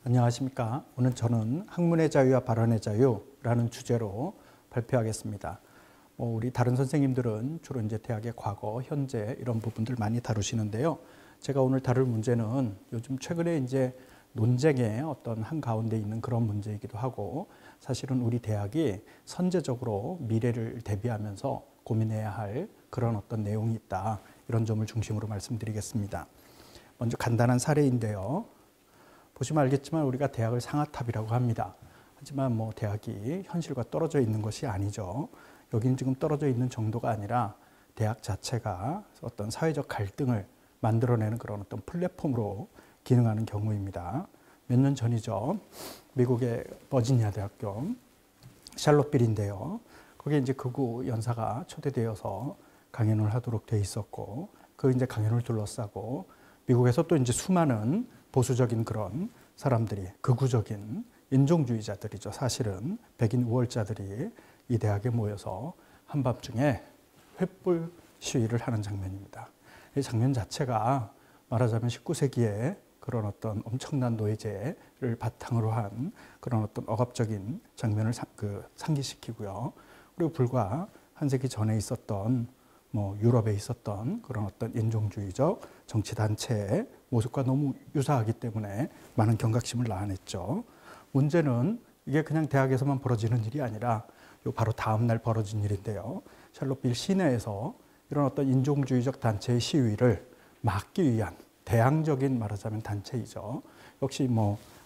안녕하십니까. 오늘 저는 학문의 자유와 발언의 자유라는 주제로 발표하겠습니다. 우리 다른 선생님들은 주로 이제 대학의 과거, 현재 이런 부분들 많이 다루시는데요. 제가 오늘 다룰 문제는 요즘 최근에 이제 논쟁의 어떤 한가운데 있는 그런 문제이기도 하고, 사실은 우리 대학이 선제적으로 미래를 대비하면서 고민해야 할 그런 어떤 내용이 있다. 이런 점을 중심으로 말씀드리겠습니다. 먼저 간단한 사례인데요. 보시면 알겠지만 우리가 대학을 상아탑이라고 합니다. 하지만 대학이 현실과 떨어져 있는 것이 아니죠. 여기는 지금 떨어져 있는 정도가 아니라 대학 자체가 어떤 사회적 갈등을 만들어내는 그런 어떤 플랫폼으로 기능하는 경우입니다. 몇 년 전이죠. 미국의 버지니아 대학교 샬롯빌인데요. 거기에 이제 극우 연사가 초대되어서 강연을 하도록 돼 있었고, 그 이제 강연을 둘러싸고 미국에서 또 이제 수많은 보수적인 그런 사람들이, 극우적인 인종주의자들이죠. 사실은 백인 우월자들이 이 대학에 모여서 한밤중에 횃불 시위를 하는 장면입니다. 이 장면 자체가 말하자면 19세기에 그런 어떤 엄청난 노예제를 바탕으로 한 그런 어떤 억압적인 장면을 상기시키고요. 그리고 불과 한 세기 전에 있었던 유럽에 있었던 그런 어떤 인종주의적 정치단체의 모습과 너무 유사하기 때문에 많은 경각심을 낳아냈죠. 문제는 이게 그냥 대학에서만 벌어지는 일이 아니라 바로 다음 날 벌어진 일인데요. 샬롯빌 시내에서 이런 어떤 인종주의적 단체의 시위를 막기 위한 대항적인 말하자면 단체이죠. 역시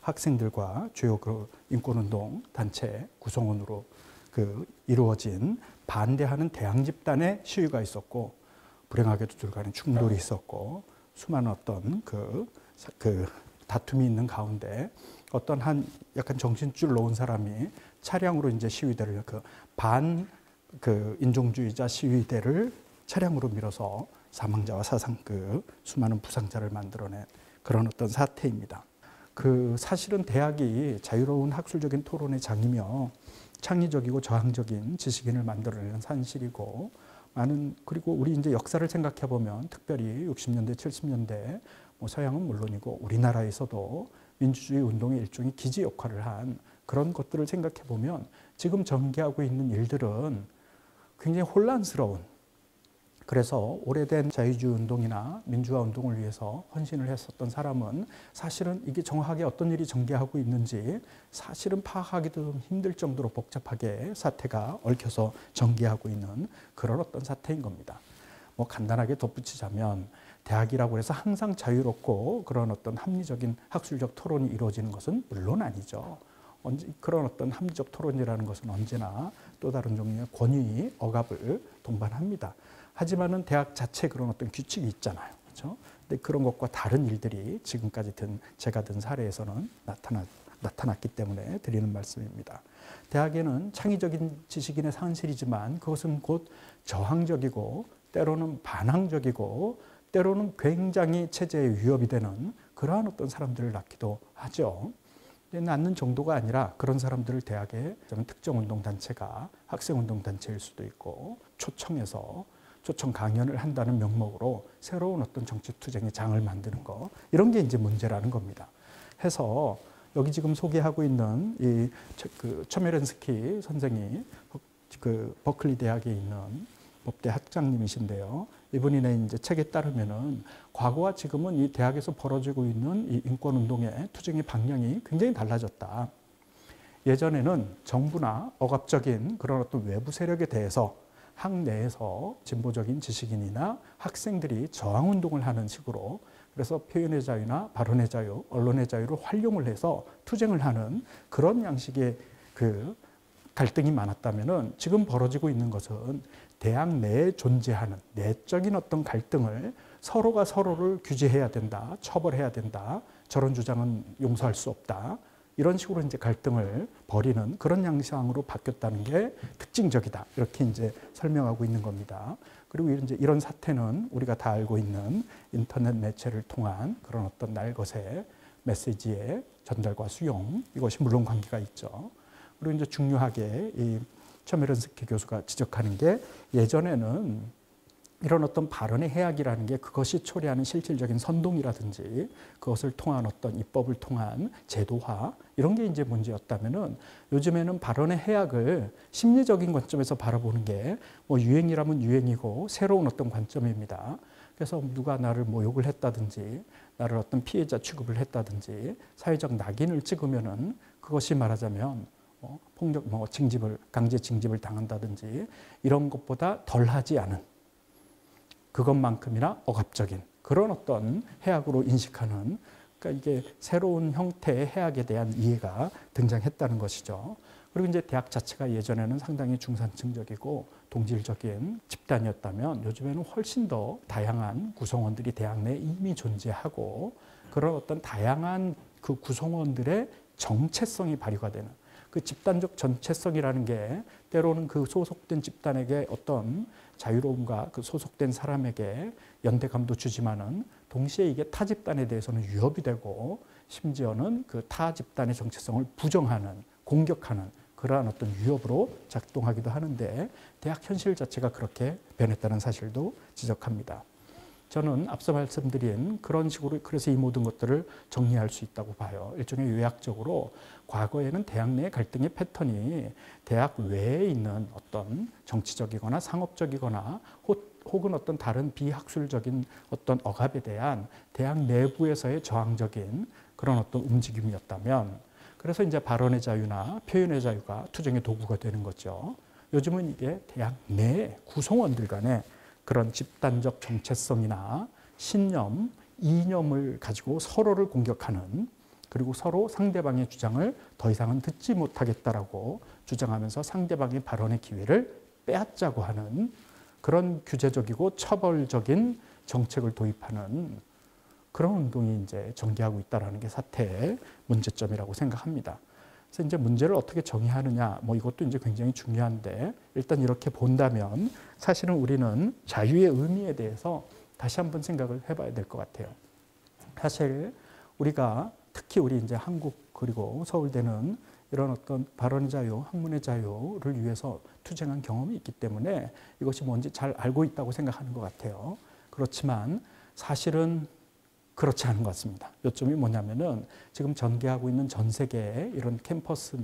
학생들과 주요 인권운동 단체 구성원으로 이루어진 반대하는 대항 집단의 시위가 있었고, 불행하게도 둘 간에 충돌이 있었고, 수많은 어떤 다툼이 있는 가운데 어떤 약간 정신줄 놓은 사람이 차량으로 이제 시위대를 인종주의자 시위대를 차량으로 밀어서 사망자와 수많은 부상자를 만들어낸 그런 어떤 사태입니다. 사실은 대학이 자유로운 학술적인 토론의 장이며 창의적이고 저항적인 지식인을 만들어내는 산실이고, 그리고 우리 이제 역사를 생각해 보면 특별히 60년대, 70년대 서양은 물론이고 우리나라에서도 민주주의 운동의 일종의 기지 역할을 한 그런 것들을 생각해 보면 지금 전개하고 있는 일들은 굉장히 혼란스러운, 그래서 오래된 자유주의 운동이나 민주화 운동을 위해서 헌신을 했었던 사람은 사실은 이게 정확하게 어떤 일이 전개하고 있는지 사실은 파악하기도 좀 힘들 정도로 복잡하게 사태가 얽혀서 전개하고 있는 그런 어떤 사태인 겁니다. 간단하게 덧붙이자면 대학이라고 해서 항상 자유롭고 그런 어떤 합리적인 학술적 토론이 이루어지는 것은 물론 아니죠. 그런 어떤 합리적 토론이라는 것은 언제나 또 다른 종류의 권위, 억압을 동반합니다. 하지만은 대학 자체에 그런 어떤 규칙이 있잖아요. 그렇죠? 근데 그런 것과 다른 일들이 지금까지 제가 든 사례에서는 나타났기 때문에 드리는 말씀입니다. 대학에는 창의적인 지식인의 산실이지만 그것은 곧 저항적이고 때로는 반항적이고 때로는 굉장히 체제에 위협이 되는 그러한 어떤 사람들을 낳기도 하죠. 낳는 정도가 아니라 그런 사람들을 대학의 특정 운동단체가 학생운동단체일 수도 있고 초청 강연을 한다는 명목으로 새로운 어떤 정치투쟁의 장을 만드는 거, 이런 게 이제 문제라는 겁니다. 해서 여기 지금 소개하고 있는 이 첨예렌스키 선생이 버클리 대학에 있는 법대 학장님이신데요. 이분이 이제 책에 따르면은 과거와 지금은 이 대학에서 벌어지고 있는 이 인권운동의 투쟁의 방향이 굉장히 달라졌다. 예전에는 정부나 억압적인 그런 어떤 외부 세력에 대해서 학내에서 진보적인 지식인이나 학생들이 저항운동을 하는 식으로, 그래서 표현의 자유나 발언의 자유, 언론의 자유를 활용을 해서 투쟁을 하는 그런 양식의 갈등이 많았다면은 지금 벌어지고 있는 것은 대학 내에 존재하는 내적인 어떤 갈등을 서로가 서로를 규제해야 된다, 처벌해야 된다, 저런 주장은 용서할 수 없다, 이런 식으로 이제 갈등을 벌이는 그런 양상으로 바뀌었다는 게 특징적이다. 이렇게 이제 설명하고 있는 겁니다. 그리고 이제 이런 사태는 우리가 다 알고 있는 인터넷 매체를 통한 그런 어떤 날것의 메시지의 전달과 수용, 이것이 물론 관계가 있죠. 그리고 이제 중요하게 이 첨예렌스키 교수가 지적하는 게, 예전에는 이런 어떤 발언의 해악이라는 게 그것이 초래하는 실질적인 선동이라든지 그것을 통한 어떤 입법을 통한 제도화 이런 게 이제 문제였다면은 요즘에는 발언의 해악을 심리적인 관점에서 바라보는 게 뭐 유행이라면 유행이고 새로운 어떤 관점입니다. 그래서 누가 나를 모욕을 했다든지 나를 어떤 피해자 취급을 했다든지 사회적 낙인을 찍으면은 그것이 말하자면 폭력, 징집을 강제 징집을 당한다든지 이런 것보다 덜하지 않은 그것만큼이나 억압적인 그런 어떤 해악으로 인식하는 그러니까 이게 새로운 형태의 해악에 대한 이해가 등장했다는 것이죠. 그리고 이제 대학 자체가 예전에는 상당히 중산층적이고 동질적인 집단이었다면 요즘에는 훨씬 더 다양한 구성원들이 대학 내에 이미 존재하고 그런 어떤 다양한 그 구성원들의 정체성이 발휘가 되는 그 집단적 전체성이라는 게 때로는 그 소속된 집단에게 어떤 자유로움과 그 소속된 사람에게 연대감도 주지만은 동시에 이게 타 집단에 대해서는 위협이 되고 심지어는 그 타 집단의 정체성을 부정하는 공격하는 그러한 어떤 위협으로 작동하기도 하는데 대학 현실 자체가 그렇게 변했다는 사실도 지적합니다. 저는 앞서 말씀드린 그런 식으로 그래서 이 모든 것들을 정리할 수 있다고 봐요. 일종의 요약적으로 과거에는 대학 내 갈등의 패턴이 대학 외에 있는 어떤 정치적이거나 상업적이거나 혹은 어떤 다른 비학술적인 어떤 억압에 대한 대학 내부에서의 저항적인 그런 어떤 움직임이었다면 그래서 이제 발언의 자유나 표현의 자유가 투쟁의 도구가 되는 거죠. 요즘은 이게 대학 내 구성원들 간의 그런 집단적 정체성이나 신념, 이념을 가지고 서로를 공격하는 그리고 서로 상대방의 주장을 더 이상은 듣지 못하겠다라고 주장하면서 상대방의 발언의 기회를 빼앗자고 하는 그런 규제적이고 처벌적인 정책을 도입하는 그런 운동이 이제 전개하고 있다는 게 사태의 문제점이라고 생각합니다. 그래서 이제 문제를 어떻게 정의하느냐, 뭐 이것도 이제 굉장히 중요한데 일단 이렇게 본다면 사실은 우리는 자유의 의미에 대해서 다시 한번 생각을 해봐야 될 것 같아요. 사실 우리가 특히 우리 이제 한국 그리고 서울대는 이런 어떤 발언의 자유, 학문의 자유를 위해서 투쟁한 경험이 있기 때문에 이것이 뭔지 잘 알고 있다고 생각하는 것 같아요. 그렇지만 사실은 그렇지 않은 것 같습니다. 요점이 뭐냐면은 지금 전개하고 있는 전 세계의 이런 캠퍼스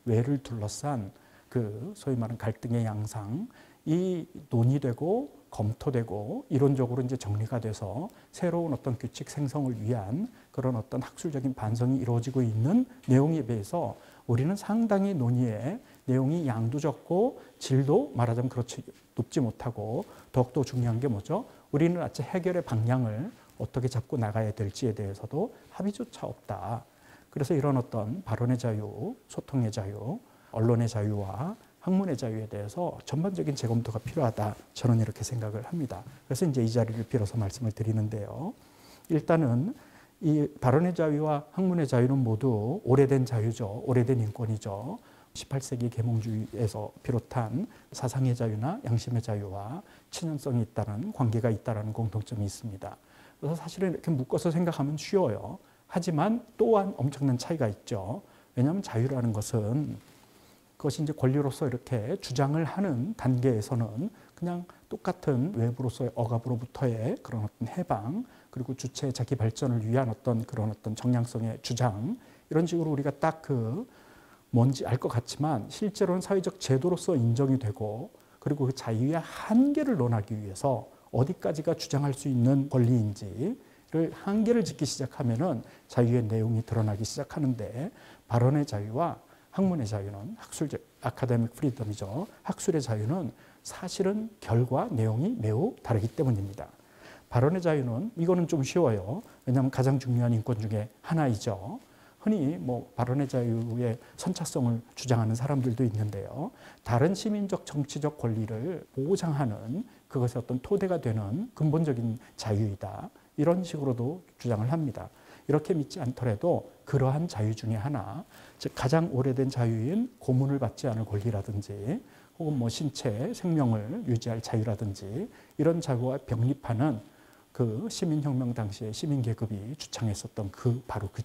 내외를 둘러싼 그 소위 말하는 갈등의 양상, 이 논의되고 검토되고 이론적으로 이제 정리가 돼서 새로운 어떤 규칙 생성을 위한 그런 어떤 학술적인 반성이 이루어지고 있는 내용에 비해서 우리는 상당히 논의의 내용이 양도 적고 질도 말하자면 그렇지 높지 못하고 더욱더 중요한 게 뭐죠? 우리는 아직 해결의 방향을 어떻게 잡고 나가야 될지에 대해서도 합의조차 없다. 그래서 이런 어떤 발언의 자유, 소통의 자유, 언론의 자유와 학문의 자유에 대해서 전반적인 재검토가 필요하다. 저는 이렇게 생각을 합니다. 그래서 이제 이 자리를 빌어서 말씀을 드리는데요. 일단은 이 발언의 자유와 학문의 자유는 모두 오래된 자유죠. 오래된 인권이죠. 18세기 계몽주의에서 비롯한 사상의 자유나 양심의 자유와 친연성이 있다는 관계가 있다는 공통점이 있습니다. 그래서 사실은 이렇게 묶어서 생각하면 쉬워요. 하지만 또한 엄청난 차이가 있죠. 왜냐하면 자유라는 것은 그것이 이제 권리로서 이렇게 주장을 하는 단계에서는 그냥 똑같은 외부로서의 억압으로부터의 그런 어떤 해방 그리고 주체의 자기 발전을 위한 어떤 그런 어떤 정량성의 주장 이런 식으로 우리가 딱 그 뭔지 알 것 같지만 실제로는 사회적 제도로서 인정이 되고 그리고 그 자유의 한계를 논하기 위해서 어디까지가 주장할 수 있는 권리인지를 한계를 짓기 시작하면은 자유의 내용이 드러나기 시작하는데 발언의 자유와 학문의 자유는 학술적 아카데믹 프리덤이죠. 학술의 자유는 사실은 결과 내용이 매우 다르기 때문입니다. 발언의 자유는 이거는 좀 쉬워요. 왜냐하면 가장 중요한 인권 중에 하나이죠. 흔히 뭐 발언의 자유의 선차성을 주장하는 사람들도 있는데요. 다른 시민적 정치적 권리를 보장하는 그것의 어떤 토대가 되는 근본적인 자유이다. 이런 식으로도 주장을 합니다. 이렇게 믿지 않더라도 그러한 자유 중에 하나, 즉 가장 오래된 자유인 고문을 받지 않을 권리라든지 혹은 뭐 신체 생명을 유지할 자유라든지 이런 자유와 병립하는 그 시민혁명 당시에 시민계급이 주창했었던 바로 그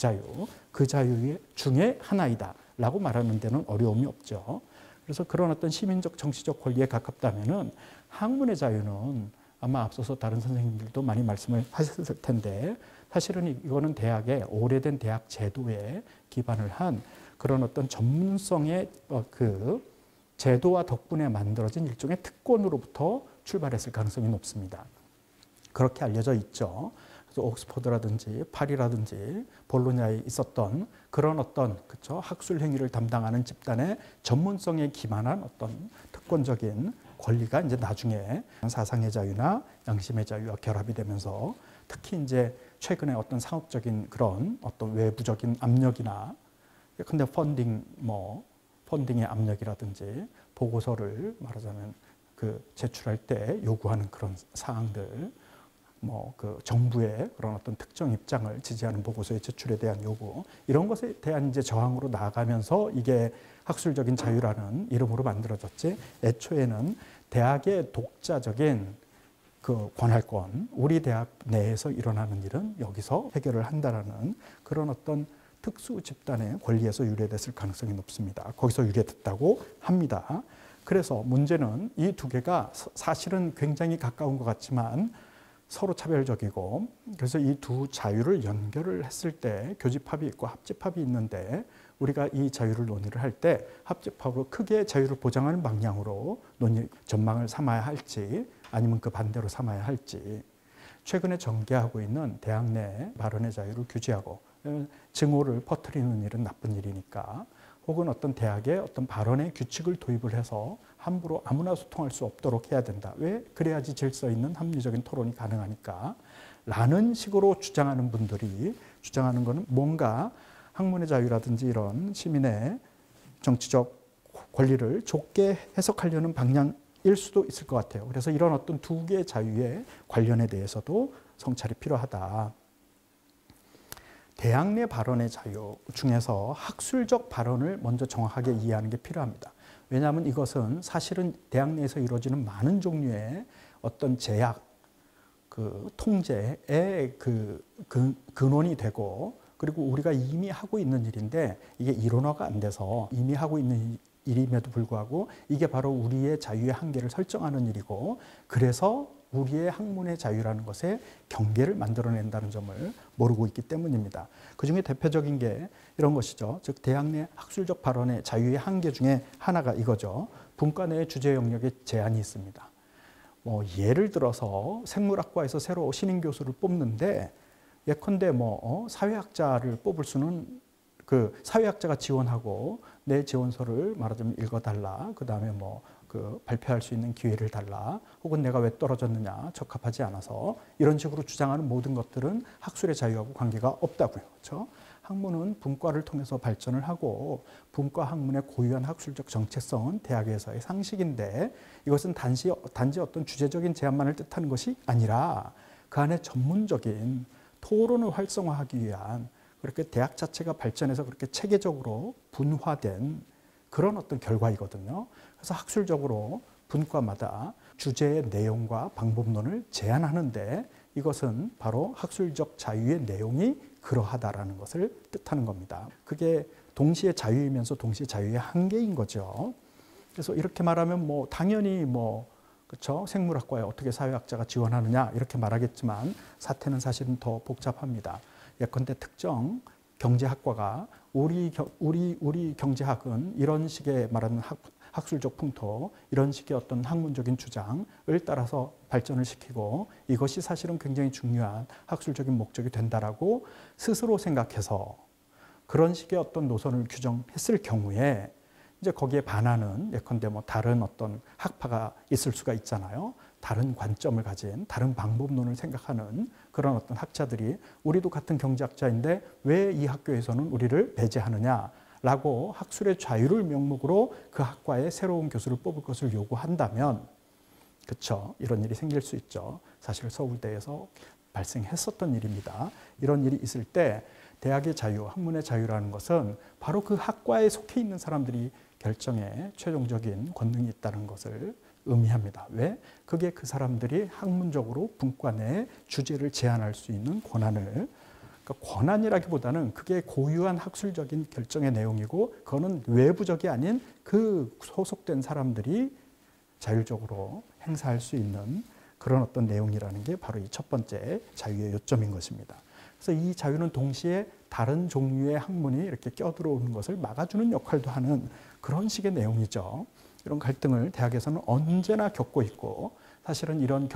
자유 중에 하나이다라고 말하는 데는 어려움이 없죠. 그래서 그런 어떤 시민적 정치적 권리에 가깝다면은 학문의 자유는 아마 앞서서 다른 선생님들도 많이 말씀을 하셨을 텐데 사실은 이거는 대학의 오래된 대학 제도에 기반을 한 그런 어떤 전문성의 그 제도와 덕분에 만들어진 일종의 특권으로부터 출발했을 가능성이 높습니다. 그렇게 알려져 있죠. 그래서 옥스퍼드라든지 파리라든지 볼로냐에 있었던 그런 어떤 그쵸? 학술 행위를 담당하는 집단의 전문성에 기반한 어떤 특권적인 권리가 이제 나중에 사상의 자유나 양심의 자유와 결합이 되면서 특히 이제 최근에 어떤 상업적인 그런 어떤 외부적인 압력이나 근데 펀딩의 압력이라든지 보고서를 말하자면 그 제출할 때 요구하는 그런 사항들 그 정부의 그런 어떤 특정 입장을 지지하는 보고서의 제출에 대한 요구 이런 것에 대한 이제 저항으로 나아가면서 이게 학술적인 자유라는 이름으로 만들어졌지 애초에는 대학의 독자적인 그 권할권 우리 대학 내에서 일어나는 일은 여기서 해결을 한다라는 그런 어떤 특수 집단의 권리에서 유래됐을 가능성이 높습니다. 거기서 유래됐다고 합니다. 그래서 문제는 이 두 개가 사실은 굉장히 가까운 것 같지만 서로 차별적이고 그래서 이 두 자유를 연결을 했을 때 교집합이 있고 합집합이 있는데 우리가 이 자유를 논의를 할 때 합집합으로 크게 자유를 보장하는 방향으로 전망을 삼아야 할지 아니면 그 반대로 삼아야 할지 최근에 전개하고 있는 대학 내 발언의 자유를 규제하고 증오를 퍼뜨리는 일은 나쁜 일이니까 혹은 어떤 대학의 어떤 발언의 규칙을 도입을 해서 함부로 아무나 소통할 수 없도록 해야 된다. 왜? 그래야지 질서 있는 합리적인 토론이 가능하니까 라는 식으로 주장하는 분들이 주장하는 것은 뭔가 학문의 자유라든지 이런 시민의 정치적 권리를 좁게 해석하려는 방향일 수도 있을 것 같아요. 그래서 이런 어떤 두 개의 자유의 관련에 대해서도 성찰이 필요하다. 대학 내 발언의 자유 중에서 학술적 발언을 먼저 정확하게 이해하는 게 필요합니다. 왜냐하면 이것은 사실은 대학 내에서 이루어지는 많은 종류의 어떤 제약, 그 통제의 근원이 되고 그리고 우리가 이미 하고 있는 일인데 이게 일원화가 안 돼서 이미 하고 있는 일임에도 불구하고 이게 바로 우리의 자유의 한계를 설정하는 일이고 그래서 우리의 학문의 자유라는 것에 경계를 만들어낸다는 점을 모르고 있기 때문입니다. 그중에 대표적인 게 이런 것이죠. 즉 대학 내 학술적 발언의 자유의 한계 중에 하나가 이거죠. 분과 내의 주제 영역에 제한이 있습니다. 예를 들어서 생물학과에서 새로 신임 교수를 뽑는데 예컨대 사회학자를 뽑을 수는 그 사회학자가 지원하고 내 지원서를 말하자면 읽어달라. 그 다음에 발표할 수 있는 기회를 달라. 혹은 내가 왜 떨어졌느냐. 적합하지 않아서. 이런 식으로 주장하는 모든 것들은 학술의 자유하고 관계가 없다고요. 그렇죠? 학문은 분과를 통해서 발전을 하고 분과 학문의 고유한 학술적 정체성은 대학에서의 상식인데 이것은 단지 어떤 주제적인 제한만을 뜻하는 것이 아니라 그 안에 전문적인 토론을 활성화하기 위한 그렇게 대학 자체가 발전해서 그렇게 체계적으로 분화된 그런 어떤 결과이거든요. 그래서 학술적으로 분과마다 주제의 내용과 방법론을 제안하는데 이것은 바로 학술적 자유의 내용이 그러하다라는 것을 뜻하는 겁니다. 그게 동시에 자유이면서 동시에 자유의 한계인 거죠. 그래서 이렇게 말하면 당연히 그렇죠? 생물학과에 어떻게 사회학자가 지원하느냐 이렇게 말하겠지만 사태는 사실은 더 복잡합니다. 예컨대 특정 경제학과가 우리 경제학은 이런 식의 말하는 학술적 풍토, 이런 식의 어떤 학문적인 주장을 따라서 발전을 시키고 이것이 사실은 굉장히 중요한 학술적인 목적이 된다라고 스스로 생각해서 그런 식의 어떤 노선을 규정했을 경우에 이제 거기에 반하는 예컨대 다른 어떤 학파가 있을 수가 있잖아요. 다른 관점을 가진 다른 방법론을 생각하는 그런 어떤 학자들이 우리도 같은 경제학자인데 왜 이 학교에서는 우리를 배제하느냐라고 학술의 자유를 명목으로 그 학과에 새로운 교수를 뽑을 것을 요구한다면 그렇죠. 이런 일이 생길 수 있죠. 사실 서울대에서 발생했었던 일입니다. 이런 일이 있을 때 대학의 자유, 학문의 자유라는 것은 바로 그 학과에 속해 있는 사람들이 결정에 최종적인 권능이 있다는 것을 의미합니다. 왜? 그게 그 사람들이 학문적으로 분과 내에 주제를 제안할 수 있는 권한을 그러니까 권한이라기보다는 그게 고유한 학술적인 결정의 내용이고 그거는 외부적이 아닌 그 소속된 사람들이 자율적으로 행사할 수 있는 그런 어떤 내용이라는 게 바로 이 첫 번째 자유의 요점인 것입니다. 그래서 이 자유는 동시에 다른 종류의 학문이 이렇게 껴들어오는 것을 막아주는 역할도 하는 그런 식의 내용이죠. 이런 갈등을 대학에서는 언제나 겪고 있고, 사실은 이런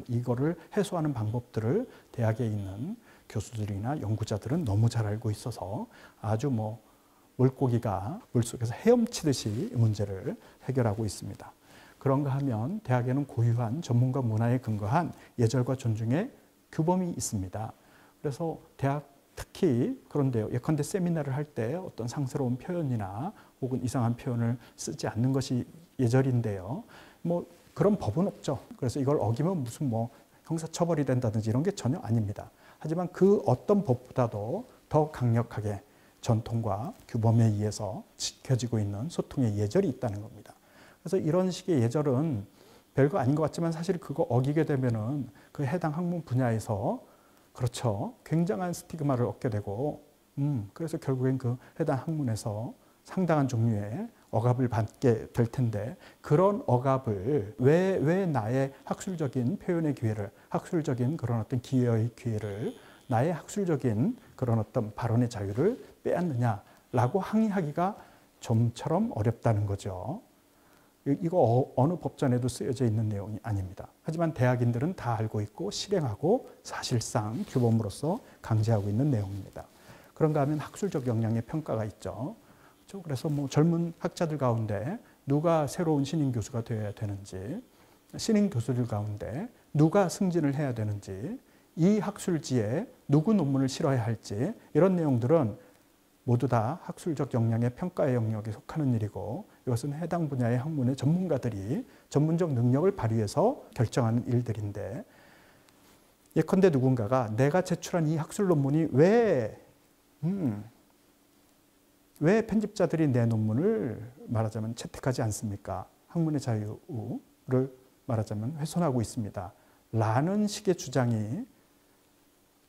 이거를 해소하는 방법들을 대학에 있는 교수들이나 연구자들은 너무 잘 알고 있어서 아주 물고기가 물속에서 헤엄치듯이 이 문제를 해결하고 있습니다. 그런가 하면 대학에는 고유한 전문가 문화에 근거한 예절과 존중의 규범이 있습니다. 그래서 대학 특히 그런데요. 예컨대 세미나를 할 때 어떤 상스러운 표현이나 혹은 이상한 표현을 쓰지 않는 것이 예절인데요. 그런 법은 없죠. 그래서 이걸 어기면 무슨 형사처벌이 된다든지 이런 게 전혀 아닙니다. 하지만 그 어떤 법보다도 더 강력하게 전통과 규범에 의해서 지켜지고 있는 소통의 예절이 있다는 겁니다. 그래서 이런 식의 예절은 별거 아닌 것 같지만 사실 그거 어기게 되면은 그 해당 학문 분야에서 그렇죠. 굉장한 스티그마를 얻게 되고, 그래서 결국엔 그 해당 학문에서 상당한 종류의 억압을 받게 될 텐데, 그런 억압을 왜 나의 학술적인 표현의 기회를, 학술적인 그런 어떤 기여의 기회를, 나의 학술적인 그런 어떤 발언의 자유를 빼앗느냐라고 항의하기가 좀처럼 어렵다는 거죠. 이거 어느 법전에도 쓰여져 있는 내용이 아닙니다. 하지만 대학인들은 다 알고 있고 실행하고 사실상 규범으로서 강제하고 있는 내용입니다. 그런가 하면 학술적 역량의 평가가 있죠. 그래서 젊은 학자들 가운데 누가 새로운 신임 교수가 되어야 되는지, 신임 교수들 가운데 누가 승진을 해야 되는지, 이 학술지에 누구 논문을 실어야 할지, 이런 내용들은 모두 다 학술적 역량의 평가의 영역에 속하는 일이고, 이것은 해당 분야의 학문의 전문가들이 전문적 능력을 발휘해서 결정하는 일들인데, 예컨대 누군가가 내가 제출한 이 학술 논문이 왜 편집자들이 내 논문을 말하자면 채택하지 않습니까? 학문의 자유를 말하자면 훼손하고 있습니다. 라는 식의 주장이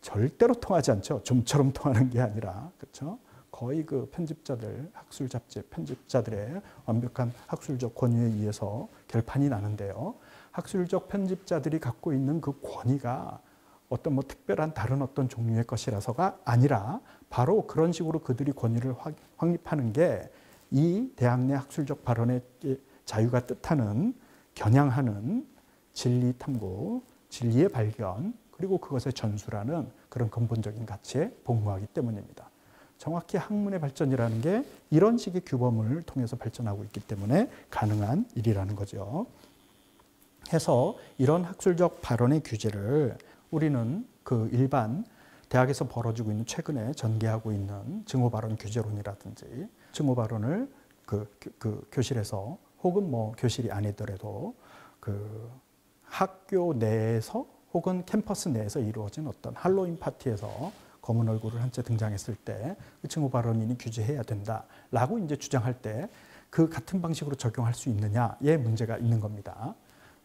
절대로 통하지 않죠. 좀처럼 통하는 게 아니라, 그렇죠? 거의 그 편집자들, 학술 잡지 편집자들의 완벽한 학술적 권위에 의해서 결판이 나는데요. 학술적 편집자들이 갖고 있는 그 권위가 어떤 특별한 다른 어떤 종류의 것이라서가 아니라 바로 그런 식으로 그들이 권위를 확립하는 게 이 대학 내 학술적 발언의 자유가 뜻하는, 겨냥하는 진리 탐구, 진리의 발견, 그리고 그것의 전수라는 그런 근본적인 가치에 복무하기 때문입니다. 정확히 학문의 발전이라는 게 이런 식의 규범을 통해서 발전하고 있기 때문에 가능한 일이라는 거죠. 해서 이런 학술적 발언의 규제를 우리는 그 일반 대학에서 벌어지고 있는, 최근에 전개하고 있는 증오발언 규제론이라든지, 증오발언을 그 교실에서 혹은 교실이 아니더라도 그 학교 내에서 혹은 캠퍼스 내에서 이루어진 어떤 할로윈 파티에서 검은 얼굴을 한 채 등장했을 때 그 증오 발언인이 규제해야 된다라고 이제 주장할 때 그 같은 방식으로 적용할 수 있느냐의 문제가 있는 겁니다.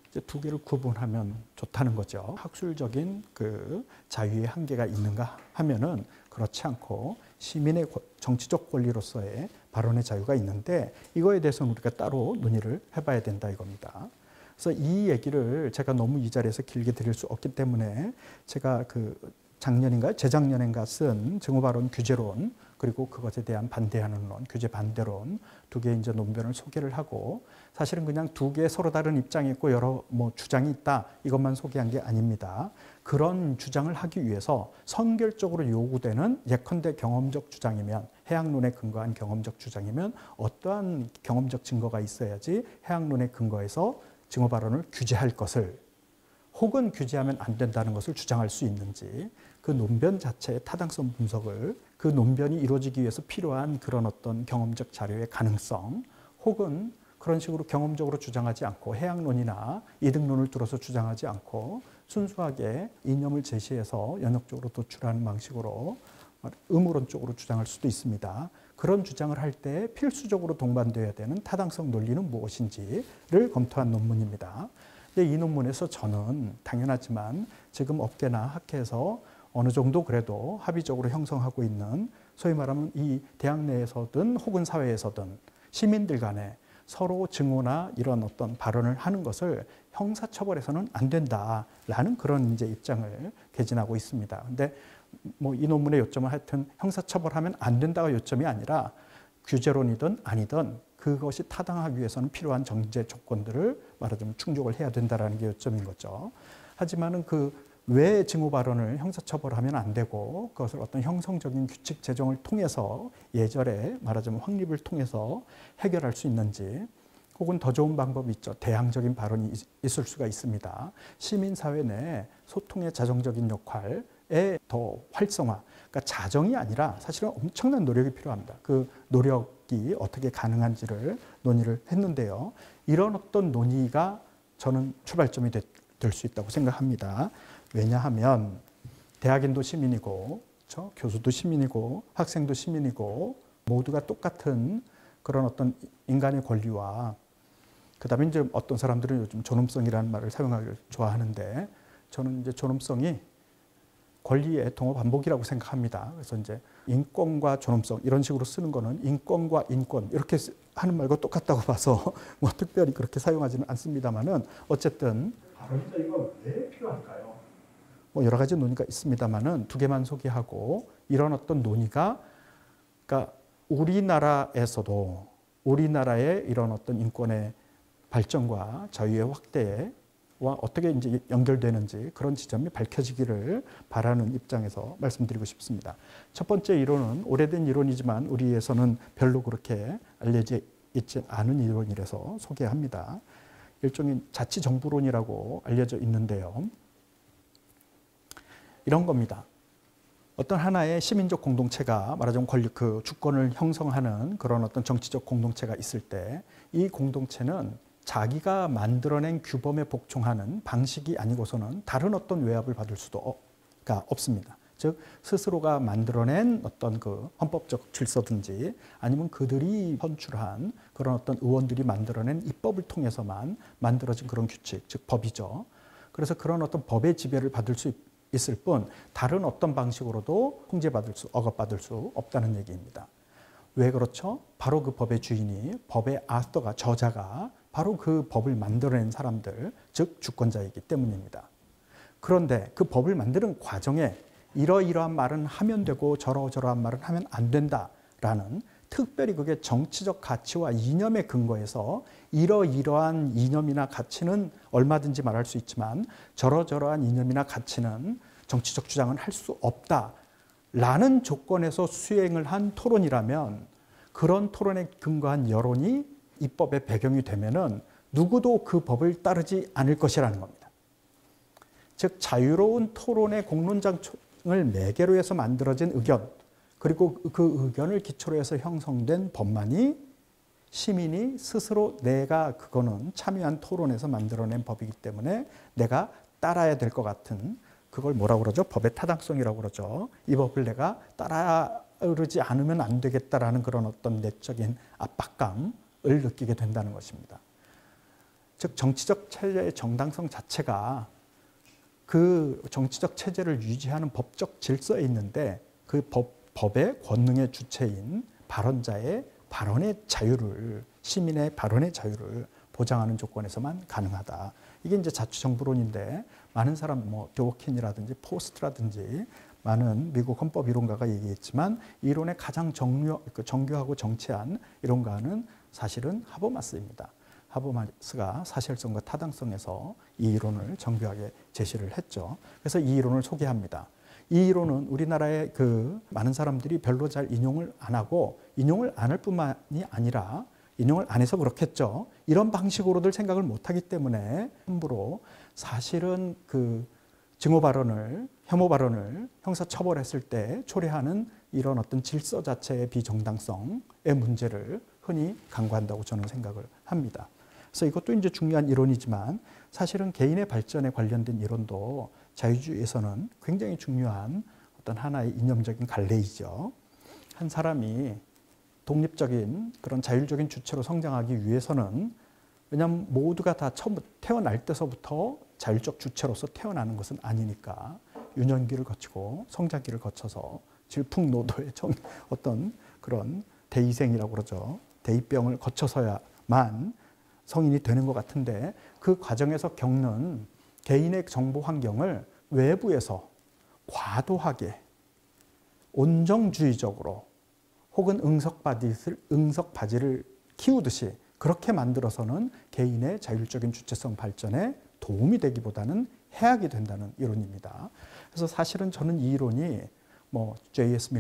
이제 두 개를 구분하면 좋다는 거죠. 학술적인 그 자유의 한계가 있는가 하면은 그렇지 않고 시민의 정치적 권리로서의 발언의 자유가 있는데, 이거에 대해서는 우리가 따로 논의를 해봐야 된다 이겁니다. 그래서 이 얘기를 제가 너무 이 자리에서 길게 드릴 수 없기 때문에 제가 재작년인가 쓴 증오발언 규제론, 그리고 그것에 대한 반대하는 론, 규제 반대론 두 개의 이제 논변을 소개를 하고, 사실은 그냥 두 개의 서로 다른 입장이 있고 여러 주장이 있다 이것만 소개한 게 아닙니다. 그런 주장을 하기 위해서 선결적으로 요구되는, 예컨대 경험적 주장이면, 해학론에 근거한 경험적 주장이면 어떠한 경험적 증거가 있어야지 해학론에 근거해서 증오발언을 규제할 것을, 혹은 규제하면 안 된다는 것을 주장할 수 있는지, 그 논변 자체의 타당성 분석을, 그 논변이 이루어지기 위해서 필요한 그런 어떤 경험적 자료의 가능성, 혹은 그런 식으로 경험적으로 주장하지 않고 해학론이나 이득론을 들어서 주장하지 않고 순수하게 이념을 제시해서 연역적으로 도출하는 방식으로 의무론 쪽으로 주장할 수도 있습니다. 그런 주장을 할 때 필수적으로 동반되어야 되는 타당성 논리는 무엇인지를 검토한 논문입니다. 이 논문에서 저는 당연하지만 지금 업계나 학회에서 어느 정도 그래도 합의적으로 형성하고 있는, 소위 말하면 이 대학 내에서든 혹은 사회에서든 시민들 간에 서로 증오나 이런 어떤 발언을 하는 것을 형사처벌해서는 안 된다라는 그런 이제 입장을 개진하고 있습니다. 근데 뭐 이 논문의 요점은 하여튼 형사처벌하면 안 된다가 요점이 아니라 규제론이든 아니든 그것이 타당하기 위해서는 필요한 정제 조건들을 말하자면 충족을 해야 된다라는 게 요점인 거죠. 하지만은 그 왜 증오 발언을 형사처벌하면 안 되고 그것을 어떤 형성적인 규칙 제정을 통해서 예절에 말하자면 확립을 통해서 해결할 수 있는지, 혹은 더 좋은 방법이 있죠. 대항적인 발언이 있을 수가 있습니다. 시민사회 내 소통의 자정적인 역할의 더 활성화, 그러니까 자정이 아니라 사실은 엄청난 노력이 필요합니다. 그 노력이 어떻게 가능한지를 논의를 했는데요. 이런 어떤 논의가 저는 출발점이 될 수 있다고 생각합니다. 왜냐하면 대학인도 시민이고, 그렇죠? 교수도 시민이고, 학생도 시민이고, 모두가 똑같은 그런 어떤 인간의 권리와, 그다음에 이제 어떤 사람들은 요즘 존엄성이라는 말을 사용하기를 좋아하는데, 저는 이제 존엄성이 권리의 동업 반복이라고 생각합니다. 그래서 이제 인권과 존엄성 이런 식으로 쓰는 거는 인권과 인권 이렇게 하는 말과 똑같다고 봐서 뭐 특별히 그렇게 사용하지는 않습니다만은 어쨌든 발언 자유가 왜 필요할까요? 뭐 여러 가지 논의가 있습니다만은 두 개만 소개하고, 이런 어떤 논의가 그러니까 우리나라에서도 우리나라의 이런 어떤 인권의 발전과 자유의 확대와 어떻게 이제 연결되는지 그런 지점이 밝혀지기를 바라는 입장에서 말씀드리고 싶습니다. 첫 번째 이론은 오래된 이론이지만 우리에서는 별로 그렇게 알려져 있지 않은 이론이라서 소개합니다. 일종의 자치정부론이라고 알려져 있는데요. 이런 겁니다. 어떤 하나의 시민적 공동체가 말하자면 그 주권을 형성하는 그런 어떤 정치적 공동체가 있을 때 이 공동체는 자기가 만들어낸 규범에 복종하는 방식이 아니고서는 다른 어떤 외압을 받을 수가 없습니다. 즉 스스로가 만들어낸 어떤 그 헌법적 질서든지 아니면 그들이 선출한 그런 어떤 의원들이 만들어낸 입법을 통해서만 만들어진 그런 규칙, 즉 법이죠. 그래서 그런 어떤 법의 지배를 받을 수 있을 뿐 다른 어떤 방식으로도 억압받을 수 없다는 얘기입니다. 왜 그렇죠? 바로 그 법의 주인이, 법의 아스터가, 저자가 바로 그 법을 만들어낸 사람들, 즉 주권자이기 때문입니다. 그런데 그 법을 만드는 과정에 이러이러한 말은 하면 되고 저러저러한 말은 하면 안 된다라는, 특별히 그게 정치적 가치와 이념에 근거해서 이러이러한 이념이나 가치는 얼마든지 말할 수 있지만 저러저러한 이념이나 가치는 정치적 주장은 할 수 없다라는 조건에서 수행을 한 토론이라면, 그런 토론에 근거한 여론이 입법의 배경이 되면은 누구도 그 법을 따르지 않을 것이라는 겁니다. 즉 자유로운 토론의 공론장을 매개로 해서 만들어진 의견, 그리고 그 의견을 기초로 해서 형성된 법만이 시민이 스스로 내가 그거는 참여한 토론에서 만들어낸 법이기 때문에 내가 따라야 될 것 같은, 그걸 뭐라고 그러죠? 법의 타당성이라고 그러죠. 이 법을 내가 따르지 않으면 안 되겠다라는 그런 어떤 내적인 압박감을 느끼게 된다는 것입니다. 즉 정치적 체제의 정당성 자체가 그 정치적 체제를 유지하는 법적 질서에 있는데 그 법의 권능의 주체인 발언자의 발언의 자유를, 시민의 발언의 자유를 보장하는 조건에서만 가능하다. 이게 이제 자치정부론인데 많은 사람 뭐 드워킨이라든지 포스트라든지 많은 미국 헌법 이론가가 얘기했지만 이 이론의 가장 정교하고 정치한 이론가는 사실은 하버마스입니다. 하버마스가 사실성과 타당성에서 이 이론을 정교하게 제시를 했죠. 그래서 이 이론을 소개합니다. 이 이론은 우리나라의 그 많은 사람들이 별로 잘 인용을 안 하고, 인용을 안 할 뿐만이 아니라 인용을 안 해서 그렇겠죠. 이런 방식으로들 생각을 못하기 때문에 함부로 사실은 그 증오 발언을, 혐오 발언을 형사 처벌했을 때 초래하는 이런 어떤 질서 자체의 비정당성의 문제를 흔히 강구한다고 저는 생각을 합니다. 그래서 이것도 이제 중요한 이론이지만 사실은 개인의 발전에 관련된 이론도 자유주의에서는 굉장히 중요한 어떤 하나의 이념적인 갈래이죠. 한 사람이 독립적인 그런 자율적인 주체로 성장하기 위해서는, 왜냐하면 모두가 다 처음 태어날 때서부터 자율적 주체로서 태어나는 것은 아니니까 유년기를 거치고 성장기를 거쳐서 질풍노도의 어떤 그런 대의생이라고 그러죠. 대의병을 거쳐서야 돼야만 성인이 되는 것 같은데 그 과정에서 겪는 개인의 정보 환경을 외부에서 과도하게 온정주의적으로 혹은 응석바지를 키우듯이 그렇게 만들어서는 개인의 자율적인 주체성 발전에 도움이 되기보다는 해악이 된다는 이론입니다. 그래서 사실은 저는 이 이론이 뭐 J.S.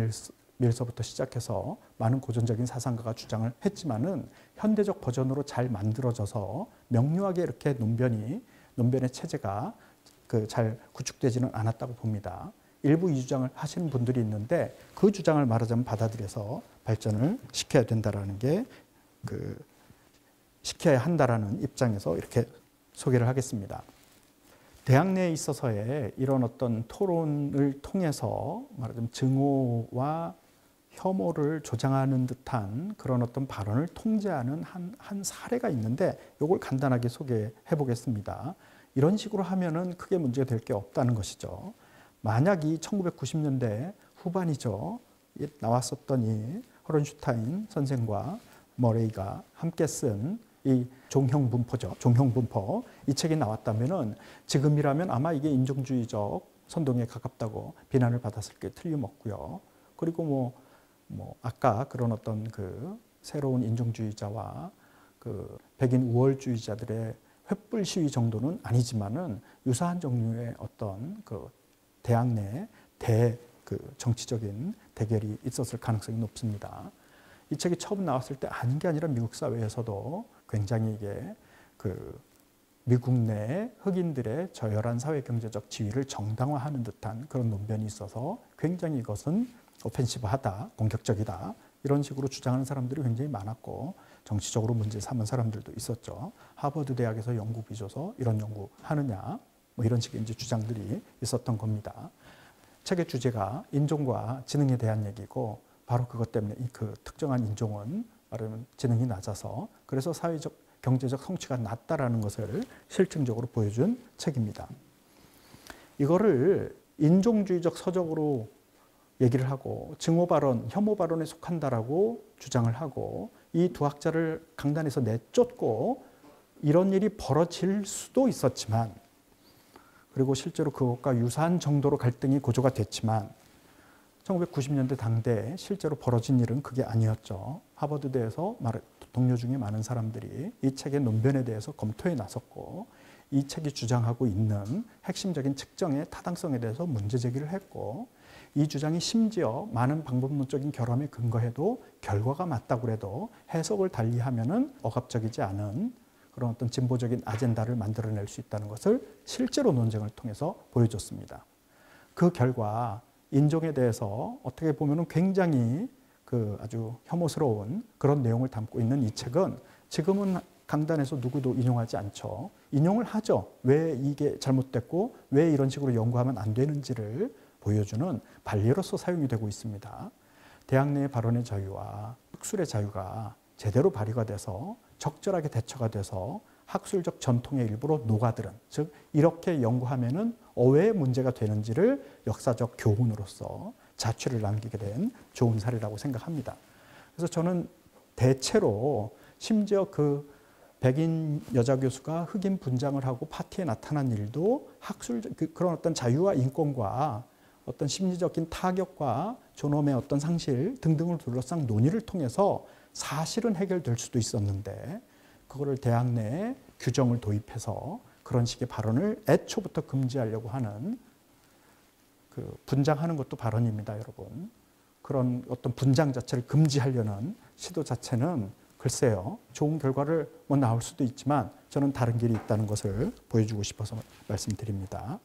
밀서부터 시작해서 많은 고전적인 사상가가 주장을 했지만은 현대적 버전으로 잘 만들어져서 명료하게 이렇게 논변의 체제가 잘 구축되지는 않았다고 봅니다. 일부 이 주장을 하시는 분들이 있는데 그 주장을 말하자면 받아들여서 발전을 시켜야 된다라는 게 시켜야 한다라는 입장에서 이렇게 소개를 하겠습니다. 대학 내에 있어서의 이런 어떤 토론을 통해서 말하자면 증오와 혐오를 조장하는 듯한 그런 어떤 발언을 통제하는 한 사례가 있는데 이걸 간단하게 소개해 보겠습니다. 이런 식으로 하면은 크게 문제가 될 게 없다는 것이죠. 만약 이 1990년대 후반이죠. 나왔었던 이 허른슈타인 선생과 머레이가 함께 쓴 이 종형분포죠. 종형분포. 이 책이 나왔다면은 지금이라면 아마 이게 인종주의적 선동에 가깝다고 비난을 받았을 게 틀림없고요. 그리고 뭐 아까 그런 어떤 새로운 인종주의자와 백인 우월주의자들의 횃불 시위 정도는 아니지만은 유사한 종류의 어떤 대학 내 정치적인 대결이 있었을 가능성이 높습니다. 이 책이 처음 나왔을 때 아닌 게 아니라 미국 사회에서도 굉장히 이게 미국 내 흑인들의 저열한 사회 경제적 지위를 정당화하는 듯한 그런 논변이 있어서 굉장히 이것은 오펜시브하다, 공격적이다 이런 식으로 주장하는 사람들이 굉장히 많았고 정치적으로 문제 삼은 사람들도 있었죠. 하버드 대학에서 연구 비줘서 이런 연구 하느냐 뭐 이런 식의 이제 주장들이 있었던 겁니다. 책의 주제가 인종과 지능에 대한 얘기고 바로 그것 때문에 그 특정한 인종은 말하면 지능이 낮아서 그래서 사회적 경제적 성취가 낮다라는 것을 실증적으로 보여준 책입니다. 이거를 인종주의적 서적으로 얘기를 하고 증오 발언, 혐오 발언에 속한다라고 주장을 하고 이 두 학자를 강단에서 내쫓고 이런 일이 벌어질 수도 있었지만 그리고 실제로 그것과 유사한 정도로 갈등이 고조가 됐지만 1990년대 당대에 실제로 벌어진 일은 그게 아니었죠. 하버드대에서 동료 중에 많은 사람들이 이 책의 논변에 대해서 검토에 나섰고 이 책이 주장하고 있는 핵심적인 측정의 타당성에 대해서 문제 제기를 했고 이 주장이 심지어 많은 방법론적인 결함에 근거해도 결과가 맞다고 해도 해석을 달리하면은 억압적이지 않은 그런 어떤 진보적인 아젠다를 만들어낼 수 있다는 것을 실제로 논쟁을 통해서 보여줬습니다. 그 결과 인종에 대해서 어떻게 보면은 굉장히 아주 혐오스러운 그런 내용을 담고 있는 이 책은 지금은 강단에서 누구도 인용하지 않죠. 인용을 하죠. 왜 이게 잘못됐고 왜 이런 식으로 연구하면 안 되는지를 보여주는 반례로서 사용이 되고 있습니다. 대학 내의 발언의 자유와 학술의 자유가 제대로 발휘가 돼서 적절하게 대처가 돼서 학술적 전통의 일부로 녹아들은, 즉 이렇게 연구하면은 왜 문제가 되는지를 역사적 교훈으로서 자취를 남기게 된 좋은 사례라고 생각합니다. 그래서 저는 대체로 심지어 백인 여자 교수가 흑인 분장을 하고 파티에 나타난 일도 학술적 그런 어떤 자유와 인권과 어떤 심리적인 타격과 존엄의 어떤 상실 등등을 둘러싼 논의를 통해서 사실은 해결될 수도 있었는데 그거를 대학 내에 규정을 도입해서 그런 식의 발언을 애초부터 금지하려고 하는 분장하는 것도 발언입니다, 여러분. 그런 어떤 분장 자체를 금지하려는 시도 자체는 글쎄요, 좋은 결과를 나올 수도 있지만 저는 다른 길이 있다는 것을 보여주고 싶어서 말씀드립니다.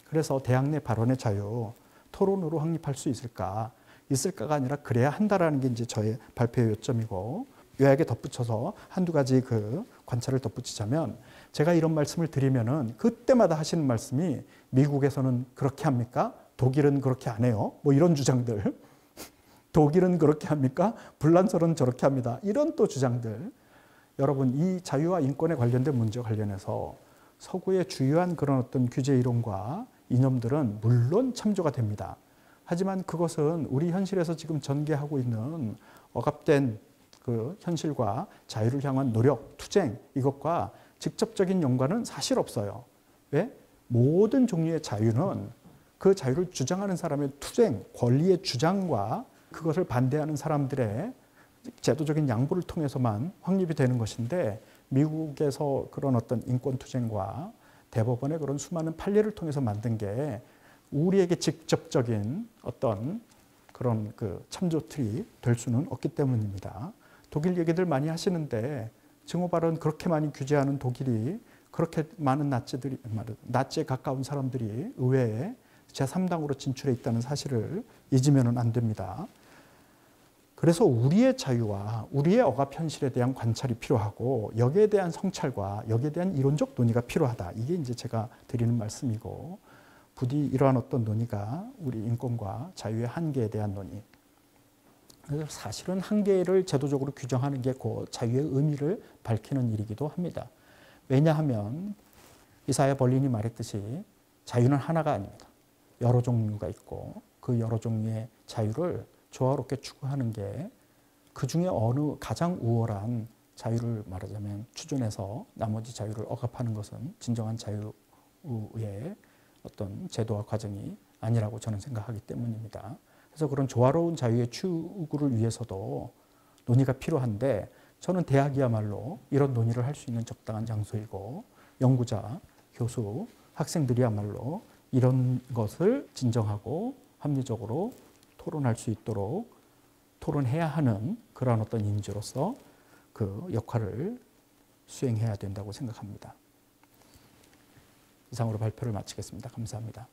그래서 대학 내 발언의 자유, 토론으로 확립할 수 있을까가 아니라 그래야 한다라는 게 이제 저의 발표의 요점이고 요약에 덧붙여서 한두 가지 관찰을 덧붙이자면 제가 이런 말씀을 드리면은 그때마다 하시는 말씀이 미국에서는 그렇게 합니까? 독일은 그렇게 안 해요? 뭐 이런 주장들. 독일은 그렇게 합니까? 불란서는 저렇게 합니다. 이런 또 주장들. 여러분, 이 자유와 인권에 관련된 문제와 관련해서 서구의 주요한 그런 어떤 규제 이론과 이념들은 물론 참조가 됩니다. 하지만 그것은 우리 현실에서 지금 전개하고 있는 억압된 그 현실과 자유를 향한 노력, 투쟁 이것과 직접적인 연관은 사실 없어요. 왜? 모든 종류의 자유는 그 자유를 주장하는 사람의 투쟁, 권리의 주장과 그것을 반대하는 사람들의 제도적인 양보를 통해서만 확립이 되는 것인데 미국에서 그런 어떤 인권 투쟁과 대법원의 그런 수많은 판례를 통해서 만든 게 우리에게 직접적인 어떤 그런 그 참조틀이 될 수는 없기 때문입니다. 독일 얘기들 많이 하시는데 증오 발언 그렇게 많이 규제하는 독일이 그렇게 많은 나치에 가까운 사람들이 의회에 제3당으로 진출해 있다는 사실을 잊으면 안 됩니다. 그래서 우리의 자유와 우리의 억압 현실에 대한 관찰이 필요하고 여기에 대한 성찰과 여기에 대한 이론적 논의가 필요하다. 이게 이제 제가 드리는 말씀이고 부디 이러한 어떤 논의가 우리 인권과 자유의 한계에 대한 논의. 그래서 사실은 한계를 제도적으로 규정하는 게 그 자유의 의미를 밝히는 일이기도 합니다. 왜냐하면 이사야 벌린이 말했듯이 자유는 하나가 아닙니다. 여러 종류가 있고 그 여러 종류의 자유를 조화롭게 추구하는 게 그중에 어느 가장 우월한 자유를 말하자면 추존해서 나머지 자유를 억압하는 것은 진정한 자유의 어떤 제도와 과정이 아니라고 저는 생각하기 때문입니다. 그래서 그런 조화로운 자유의 추구를 위해서도 논의가 필요한데 저는 대학이야말로 이런 논의를 할 수 있는 적당한 장소이고 연구자, 교수, 학생들이야말로 이런 것을 진정하고 합리적으로 토론할 수 있도록 토론해야 하는 그러한 어떤 인지로서 그 역할을 수행해야 된다고 생각합니다. 이상으로 발표를 마치겠습니다. 감사합니다.